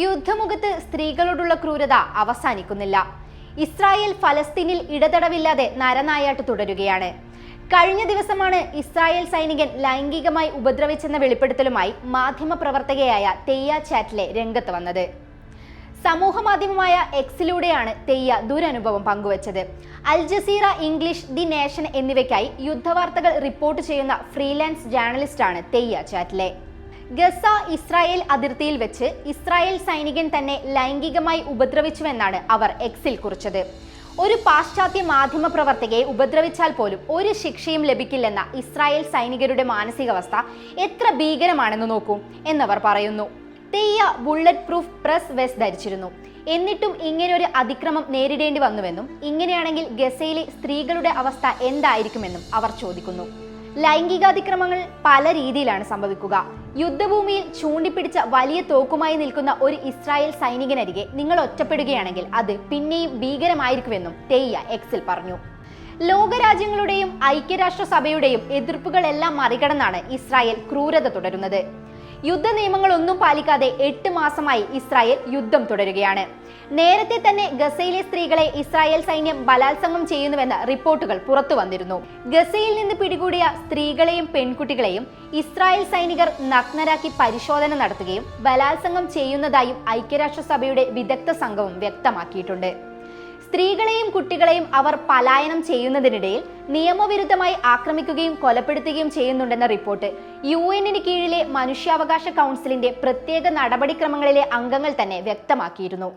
യുദ്ധമുഖത്ത് സ്ത്രീകളോടുള്ള ക്രൂരത അവസാനിക്കുന്നില്ല. ഇസ്രായേൽ ഫലസ്തീനിൽ ഇടതടവില്ലാതെ നരനായാട്ട് തുടരുകയാണ്. കഴിഞ്ഞ ദിവസമാണ് ഇസ്രായേൽ സൈനികൻ ലൈംഗികമായി ഉപദ്രവിച്ചെന്ന വെളിപ്പെടുത്തലുമായി മാധ്യമപ്രവർത്തകയായ തെയ്യ ചാറ്റ്ലെ രംഗത്ത് വന്നത്. സമൂഹ മാധ്യമമായ എക്സിലൂടെയാണ് തെയ്യ ദുരനുഭവം പങ്കുവച്ചത്. Al Jazeera, English, the Nation എന്നിവയ്ക്കായി യുദ്ധവാർത്തകൾ റിപ്പോർട്ട് ചെയ്യുന്ന ഫ്രീലാൻസ് ജേർണലിസ്റ്റാണ് തെയ്യ ചാറ്റ്ലെ. ഗസ ഇസ്രായേൽ അതിർത്തിയിൽ വെച്ച് ഇസ്രായേൽ സൈനികൻ തന്നെ ലൈംഗികമായി ഉപദ്രവിച്ചുവെന്നാണ് അവർ എക്സിൽ കുറിച്ചത്. ഒരു പാശ്ചാത്യ മാധ്യമ പ്രവർത്തകയെ ഉപദ്രവിച്ചാൽ പോലും ഒരു ശിക്ഷയും ലഭിക്കില്ലെന്ന ഇസ്രായേൽ സൈനികരുടെ മാനസികാവസ്ഥ എത്ര ഭീകരമാണെന്ന് നോക്കൂ എന്നവർ പറയുന്നു. തെയ്യ ബുള്ളറ്റ് പ്രൂഫ് പ്രസ് വെസ്റ്റ് ധരിച്ചിരുന്നു. എന്നിട്ടും ഇങ്ങനെയൊരു അതിക്രമം നേരിടേണ്ടി വന്നുവെന്നും ഇങ്ങനെയാണെങ്കിൽ ഗസയിലെ സ്ത്രീകളുടെ അവസ്ഥ എന്തായിരിക്കുമെന്നും അവർ ചോദിക്കുന്നു. ലൈംഗികാതിക്രമങ്ങൾ പല രീതിയിലാണ് സംഭവിക്കുക. യുദ്ധഭൂമിയിൽ ചൂണ്ടിപ്പിടിച്ച വലിയ തോക്കുമായി നിൽക്കുന്ന ഒരു ഇസ്രായേൽ സൈനികനരികെ നിങ്ങൾ ഒറ്റപ്പെടുകയാണെങ്കിൽ അത് പിന്നെയും ഭീകരമായിരിക്കുമെന്നും തെയ്യ എക്സിൽ പറഞ്ഞു. ലോകരാജ്യങ്ങളുടെയും ഐക്യരാഷ്ട്രസഭയുടെയും എതിർപ്പുകളെല്ലാം മറികടന്നാണ് ഇസ്രായേൽ ക്രൂരത തുടരുന്നത്. യുദ്ധ നിയമങ്ങളൊന്നും പാലിക്കാതെ 8 മാസമായി ഇസ്രായേൽ യുദ്ധം തുടരുകയാണ്. നേരത്തെ തന്നെ ഗസയിലെ സ്ത്രീകളെ ഇസ്രായേൽ സൈന്യം ബലാത്സംഗം ചെയ്യുന്നുവെന്ന റിപ്പോർട്ടുകൾ പുറത്തു വന്നിരുന്നു. ഗസയിൽ നിന്ന് പിടികൂടിയ സ്ത്രീകളെയും പെൺകുട്ടികളെയും ഇസ്രായേൽ സൈനികർ നഗ്നരാക്കി പരിശോധന നടത്തുകയും ബലാത്സംഗം ചെയ്യുന്നതായും ഐക്യരാഷ്ട്രസഭയുടെ വിദഗ്ധ സംഘവും വ്യക്തമാക്കിയിട്ടുണ്ട്. സ്ത്രീകളെയും കുട്ടികളെയും അവർ പലായനം ചെയ്യുന്നതിനിടയിൽ നിയമവിരുദ്ധമായി ആക്രമിക്കുകയും കൊലപ്പെടുത്തുകയും ചെയ്യുന്നുണ്ടെന്ന റിപ്പോർട്ട് UN കീഴിലെ മനുഷ്യാവകാശ കൗൺസിലിന്റെ പ്രത്യേക നടപടിക്രമങ്ങളിലെ അംഗങ്ങൾ തന്നെ വ്യക്തമാക്കിയിരുന്നു.